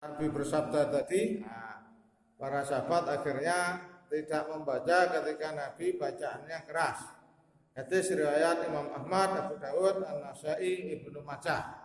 Nabi bersabda tadi, para sahabat akhirnya tidak membaca ketika Nabi bacaannya keras. Hadis riwayat Imam Ahmad, Abu Dawud, An-Nasai, Ibnu Majah.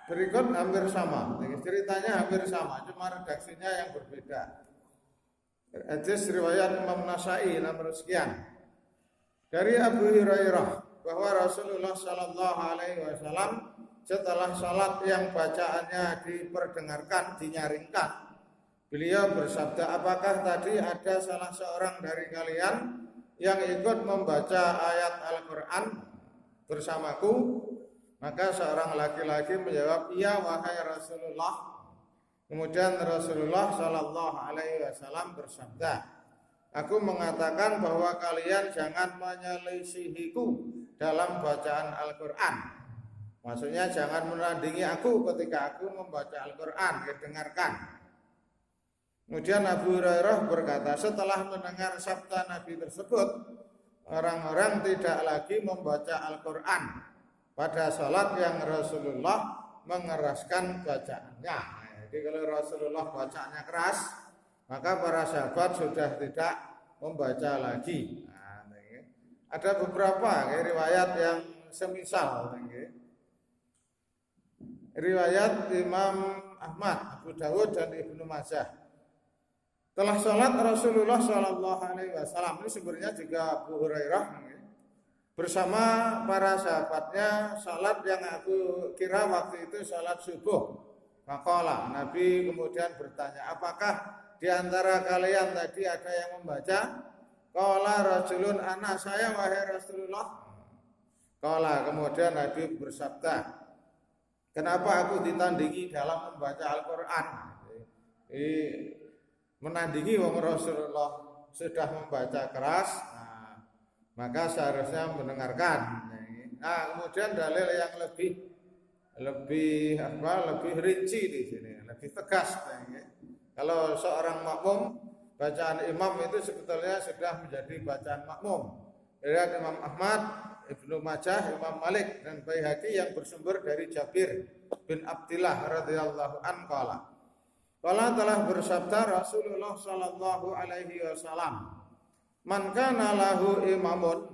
Berikut hampir sama, ceritanya hampir sama, cuma redaksinya yang berbeda. Hadis riwayat Imam Nasai nomor sekian. Dari Abu Hurairah bahwa Rasulullah Sallallahu Alaihi Wasallam setelah salat yang bacaannya diperdengarkan, dinyaringkan, beliau bersabda, apakah tadi ada salah seorang dari kalian yang ikut membaca ayat Al-Quran bersamaku? Maka seorang laki-laki menjawab, iya wahai Rasulullah. Kemudian Rasulullah Sallallahu Alaihi Wasallam bersabda, aku mengatakan bahwa kalian jangan menyelisihiku dalam bacaan Al-Quran. Maksudnya jangan menandingi aku ketika aku membaca Al-Quran, dengarkan. Kemudian Abu Hurairah berkata, setelah mendengar sabda Nabi tersebut, orang-orang tidak lagi membaca Al-Quran pada salat yang Rasulullah mengeraskan bacaannya. Jadi kalau Rasulullah bacaannya keras, maka para sahabat sudah tidak membaca lagi. Ada beberapa riwayat yang semisal. Riwayat Imam Ahmad, Abu Dawud dan Ibnu Majah. Telah sholat Rasulullah Sallallahu Alaihi Wasallam, ini sebenarnya juga Abu Hurairah bersama para sahabatnya sholat yang aku kira waktu itu sholat subuh. Maka Nabi kemudian bertanya, apakah di antara kalian tadi ada yang membaca? Qala rajulun, ana saya wahai Rasulullah. Qala, kemudian Nabi bersabda, kenapa aku ditandingi dalam membaca Al-Quran? Menandingi wong Rasulullah sudah membaca keras, maka seharusnya mendengarkan. Kemudian dalil yang lebih rinci di sini, lebih tegas. Kalau seorang makmum, bacaan imam itu sebetulnya sudah menjadi bacaan makmum. Riwayat Imam Ahmad, Ibnu Majah, Imam Malik dan Baihaqi yang bersumber dari Jabir bin Abdillah radhiyallahu anhu qala. Qala telah bersabda Rasulullah sallallahu alaihi wasallam, man kana lahu imamun,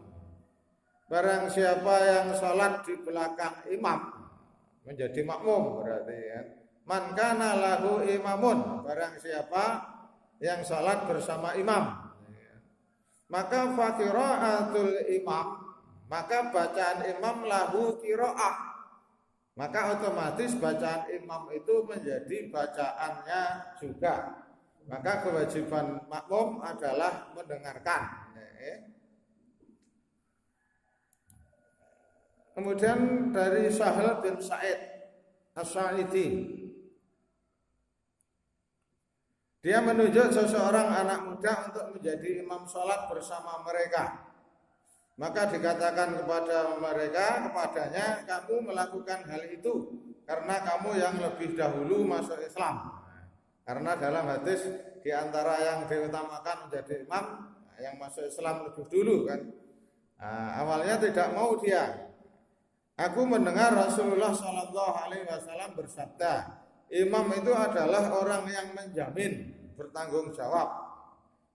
barang siapa yang salat di belakang imam menjadi makmum berarti ya. Man kana lahu imamun, barang siapa yang salat bersama imam, maka faqiraatul imam, maka bacaan imam lahu qiraah, maka otomatis bacaan imam itu menjadi bacaannya juga. Maka kewajiban makmum adalah mendengarkan. Kemudian dari Sahal bin Sa'id As-Sa'idi, dia menunjuk seseorang anak muda untuk menjadi imam sholat bersama mereka. Maka dikatakan kepadanya, kamu melakukan hal itu karena kamu yang lebih dahulu masuk Islam. Karena dalam hadis di antara yang diutamakan menjadi imam, yang masuk Islam lebih dulu kan. Awalnya tidak mau dia. Aku mendengar Rasulullah Sallallahu Alaihi Wasallam bersabda, imam itu adalah orang yang menjamin, bertanggung jawab.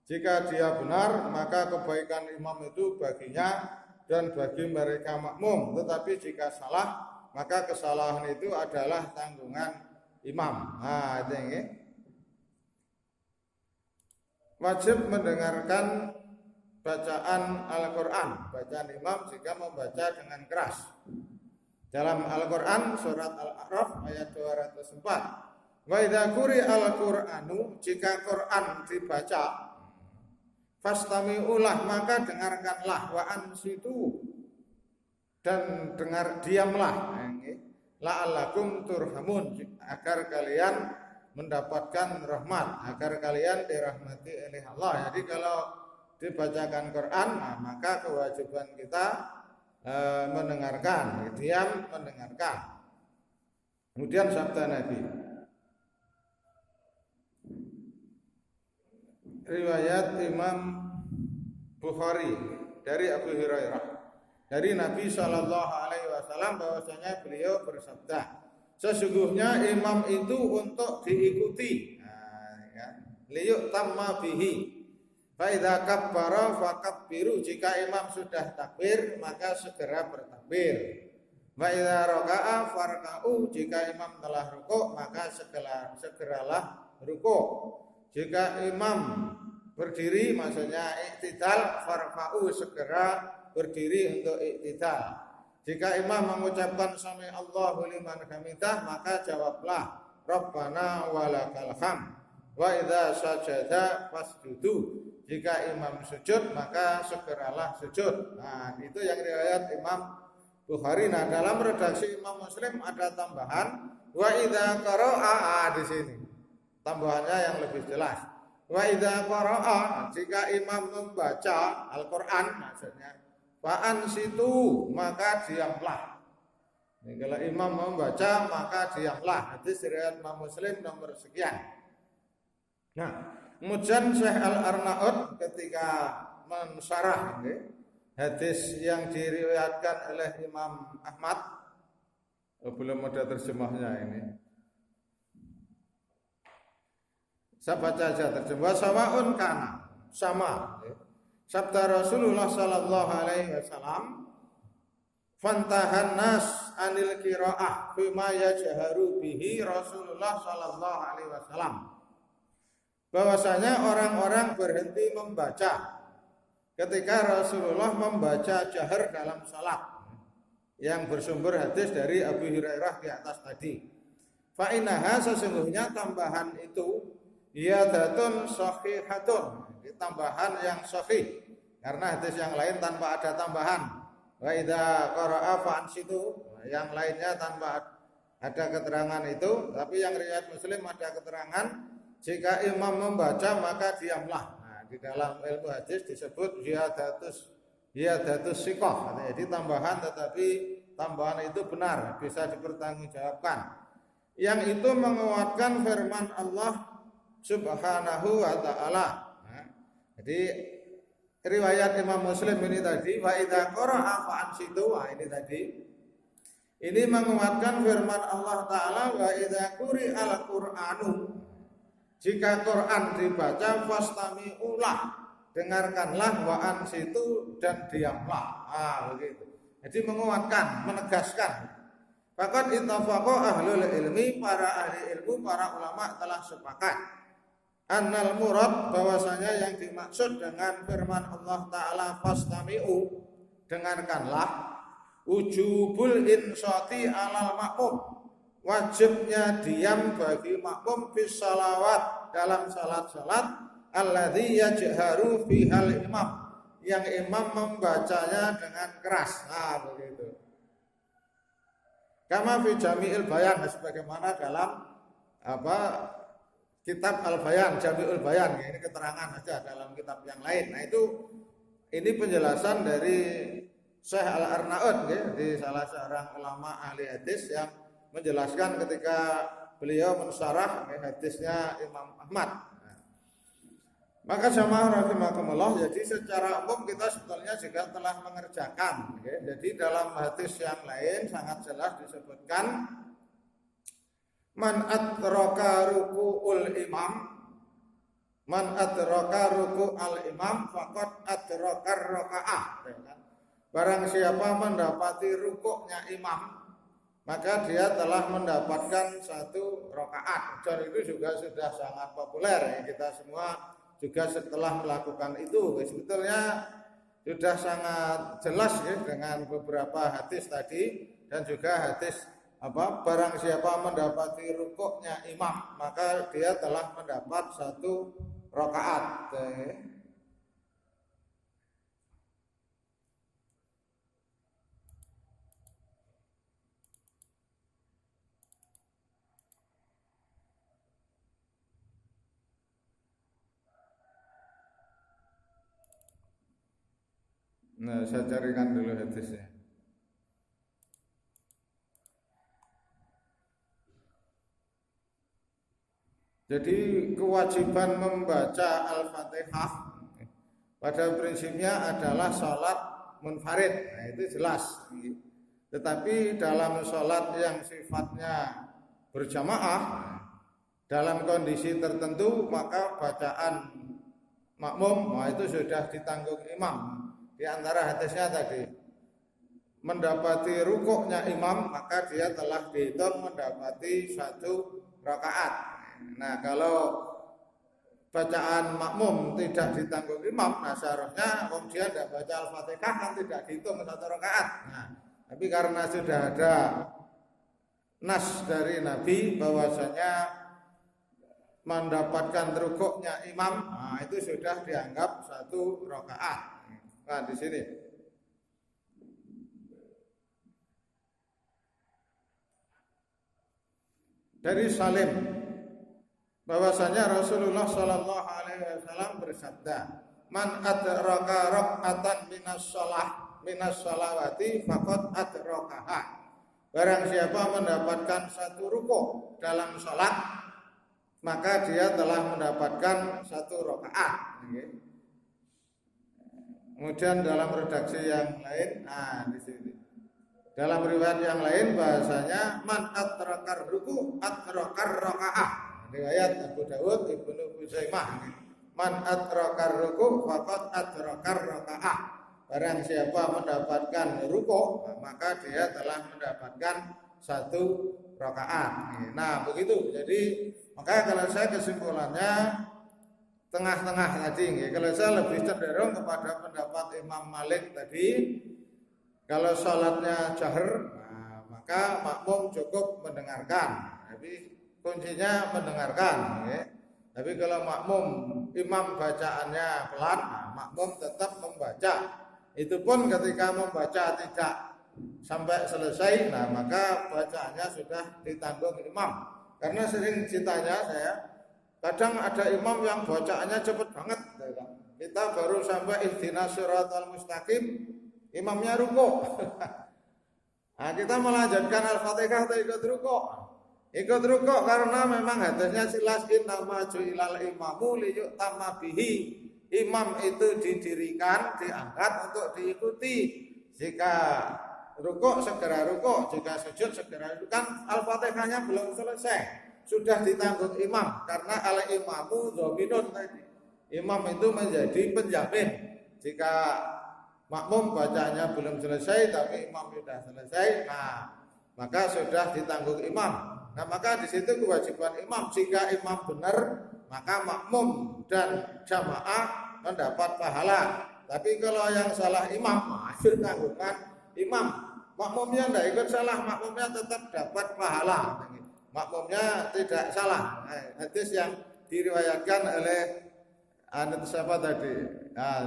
Jika dia benar, maka kebaikan imam itu baginya dan bagi mereka makmum. Tetapi jika salah, maka kesalahan itu adalah tanggungan imam. Ini wajib mendengarkan bacaan Al-Quran, bacaan imam jika membaca dengan keras. Dalam Al-Quran surat Al-A'raf ayat 204, wa idza quri'a al-Qur'anu, jika Quran dibaca, fastami'ulah, maka dengarkanlah, wa ansitu, dan diamlah, la'allakum turhamun, agar kalian mendapatkan rahmat, agar kalian dirahmati oleh Allah. Jadi kalau dibacakan Quran, maka kewajiban kita mendengarkan, diam mendengarkan. Kemudian sabda Nabi, riwayat Imam Bukhari dari Abu Hurairah, dari Nabi Shallallahu Alaihi Wasallam bahwasanya beliau bersabda, sesungguhnya imam itu untuk diikuti, liyuk tamma bihi. Faidha kabbara fakabbiru, jika imam sudah takbir maka segera bertakbir. Faidha raka'a farka'u, jika imam telah rukuk maka segeralah rukuk. Jika imam berdiri maksudnya iktidal, farfa'u, segera berdiri untuk iktidal. Jika imam mengucapkan sami Allahu liman hamidah, maka jawablah Rabbana walakal hamd. Wa idza sajada fasjudu, jika imam sujud maka segeralah sujud. Nah, itu yang riwayat Imam Bukhari. Nah, dalam redaksi Imam Muslim ada tambahan wa idza qara'a, di sini tambahannya yang lebih jelas. Wa idza qara'a, jika imam membaca Al-Qur'an maksudnya, fa ansitu, maka diamlah. Ini kalau imam membaca maka diamlah. Hadis riwayat Imam Muslim nomor sekian. Nah, kemudian Syekh Al-Arnaud ketika mensyarah hadis yang diriwayatkan oleh Imam Ahmad, belum ada terjemahnya ini. Saya baca aja terjemah. Sawaun kana, sama. Sabda Rasulullah sallallahu alaihi wasallam, fantahan nas anil qiraah bima yajharu bihi Rasulullah sallallahu alaihi wasallam. Bahwasanya orang-orang berhenti membaca ketika Rasulullah membaca jahar dalam salat, yang bersumber hadis dari Abu Hurairah di atas tadi. Fa innaha, sesungguhnya tambahan itu yadatun sahihatun, tambahan yang sahih, karena hadis yang lain tanpa ada tambahan. Wa idza qara'a fa ansitu, yang lainnya tanpa ada keterangan itu, tapi yang riwayat Muslim ada keterangan jika imam membaca maka diamlah. Nah, di dalam ilmu hadis disebut ziyadatus siqah, jadi tambahan, tetapi tambahan itu benar, bisa dipertanggungjawabkan. Yang itu menguatkan firman Allah Subhanahu wa ta'ala. Nah, jadi riwayat Imam Muslim ini tadi, wa idza qara'a fa ansitu, ini tadi. Ini menguatkan firman Allah Ta'ala, wa idza quri'al Qur'anu, jika Quran dibaca fastami'ulah, dengarkanlah, wa ansitu, dan diamlah. Begitu. Jadi menguatkan, menegaskan. Faqad ittafaqa ahlul ilmi, para ahli ilmu, para ulama telah sepakat annal murad, bahwasanya yang dimaksud dengan firman Allah Ta'ala fastami'u, dengarkanlah, wujubul insati alal makmum, wajibnya diam bagi makmum bis salawat, dalam salat-salat alladzi yajharu fihal imam, yang imam membacanya dengan keras. Nah, begitu. Kama fi Jami'il Bayan, sebagaimana dalam kitab Al-Bayan, Jami'ul Bayan, ini keterangan saja dalam kitab yang lain. Nah, ini penjelasan dari Syekh Al-Arnaud, di salah seorang ulama ahli hadis yang menjelaskan ketika beliau mensyarah hadisnya Imam Ahmad. Maka jamaah rahimakumullah, jadi secara umum kita sebetulnya juga telah mengerjakan. Jadi dalam hadis yang lain sangat jelas disebutkan man adraka ruku'ul imam, man adraka ruku'al imam faqad adrakar rakaah. Barang siapa mendapati rukuknya imam, maka dia telah mendapatkan satu rakaat. Dan itu juga sudah sangat populer, kita semua juga setelah melakukan itu sebetulnya sudah sangat jelas dengan beberapa hadis tadi, dan juga hadis barang siapa mendapati rukuknya imam maka dia telah mendapat satu rakaat. Nah, saya carikan dulu hadisnya. Jadi kewajiban membaca Al-Fatihah pada prinsipnya adalah salat munfarid. Nah, itu jelas. Tetapi dalam sholat yang sifatnya berjamaah dalam kondisi tertentu, maka bacaan makmum itu sudah ditanggung imam. Di antara hadisnya tadi, mendapati rukuknya imam maka dia telah dihitung mendapati 1 rakaat. Nah, kalau bacaan makmum tidak ditanggung imam, nah seharusnya dia tidak baca Al-Fatihah kan tidak dihitung 1 rakaat. Nah, tapi karena sudah ada nas dari Nabi bahwasanya mendapatkan rukuknya imam, nah itu sudah dianggap 1 rakaat. Nah, di sini dari Salim bahwasanya Rasulullah Shallallahu Alaihi Wasallam bersabda, "Man adraka rak'atan minas sholawati faqad adrakaha." Barang siapa mendapatkan 1 rukuk dalam sholat, maka dia telah mendapatkan 1 rakaat. Kemudian dalam redaksi yang lain, di sini. Dalam riwayat yang lain bahasanya man atrakar ruku atrakar rakaah. Riwayat Abu Dawud Ibnu Huzaimah. Man atrakar ruku faqad atrakar rakaah. Barang siapa mendapatkan ruku, maka dia telah mendapatkan 1 rakaat. Nah, begitu. Jadi, maka kalau saya kesimpulannya tengah-tengah tadi. Kalau saya lebih cenderung kepada pendapat Imam Malik tadi. Kalau sholatnya jahar, maka makmum cukup mendengarkan. Tapi kuncinya mendengarkan. Tapi kalau makmum imam bacaannya pelan, makmum tetap membaca. Itu pun ketika membaca tidak sampai selesai, maka bacaannya sudah ditanggung imam. Karena sering ceritanya saya, kadang ada imam yang bacaannya cepat banget. Kita baru sampai ihdinas siratal mustaqim, imamnya rukuk. Nah, kita melanjutkan Al-Fatihah atau ikut rukuk. Ikut rukuk karena memang hadisnya jelas innama ju'ilal imamu liyu'tamma bihi. Imam itu didirikan, diangkat untuk diikuti. Jika rukuk segera rukuk, jika sujud segera sujud. Kan Al-Fatihahnya belum selesai, sudah ditanggung imam karena al-imamu dhaminun tadi. Imam itu menjadi penjamin. Jika makmum bacanya belum selesai tapi imam sudah selesai, maka sudah ditanggung imam. Nah, maka di situ kewajiban imam. Jika imam benar, maka makmum dan jamaah mendapat pahala. Tapi kalau yang salah imam, itu tanggungan imam. Makmumnya tidak ikut salah, makmumnya tetap dapat pahala. Makmumnya tidak salah. Hadis yang diriwayatkan oleh siapa tadi?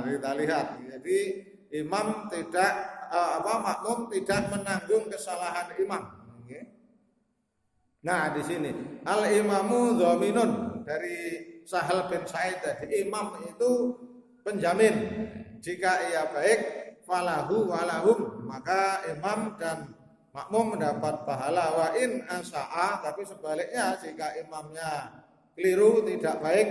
Kita lihat. Jadi imam tidak makmum tidak menanggung kesalahan imam. Nah, di sini al-imamu dhaminun dari Sahal bin Sa'id tadi, imam itu penjamin. Jika ia baik, falahu walahum, maka imam dan makmum mendapat pahala. Wa in asa'a, tapi sebaliknya jika imamnya keliru tidak baik,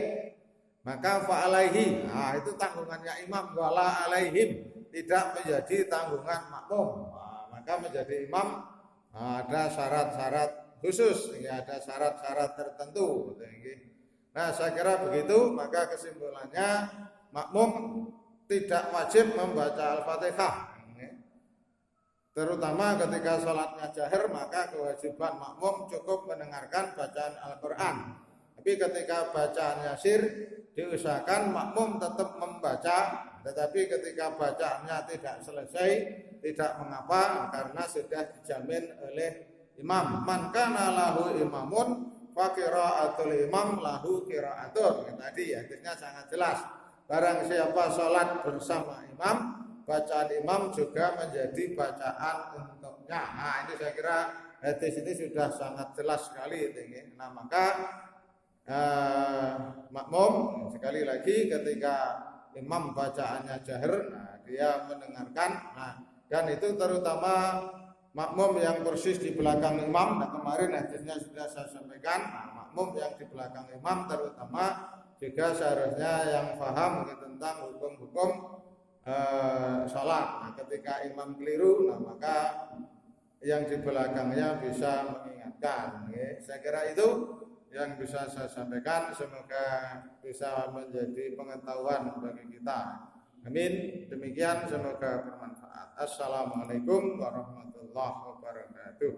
maka fa'alaihi. Nah, itu tanggungannya imam, wala alaihim, tidak menjadi tanggungan makmum. Maka menjadi imam ada syarat-syarat khusus, ada syarat-syarat tertentu. Nah, saya kira begitu. Maka kesimpulannya makmum tidak wajib membaca Al-Fatihah. Terutama ketika sholatnya jahar, maka kewajiban makmum cukup mendengarkan bacaan Al-Quran. Tapi ketika bacaannya sir, diusahakan makmum tetap membaca. Tetapi ketika bacaannya tidak selesai, tidak mengapa, karena sudah dijamin oleh imam. Man kana lahu imamun fa qiraatul imam lahu qiraatun. Tadi hadisnya sangat jelas. Barang siapa sholat bersama imam, bacaan imam juga menjadi bacaan untuknya. Nah, ini saya kira hadis ini sudah sangat jelas sekali. Nah, maka makmum sekali lagi ketika imam bacaannya jahar, dia mendengarkan. Dan itu terutama makmum yang persis di belakang imam. Nah, kemarin hadisnya sudah saya sampaikan. Makmum yang di belakang imam terutama juga seharusnya yang paham tentang hukum-hukum sholat. Nah, ketika imam keliru, nah maka yang di belakangnya bisa mengingatkan. Saya kira itu yang bisa saya sampaikan. Semoga bisa menjadi pengetahuan bagi kita. Amin. Demikian, semoga bermanfaat. Assalamualaikum warahmatullahi wabarakatuh.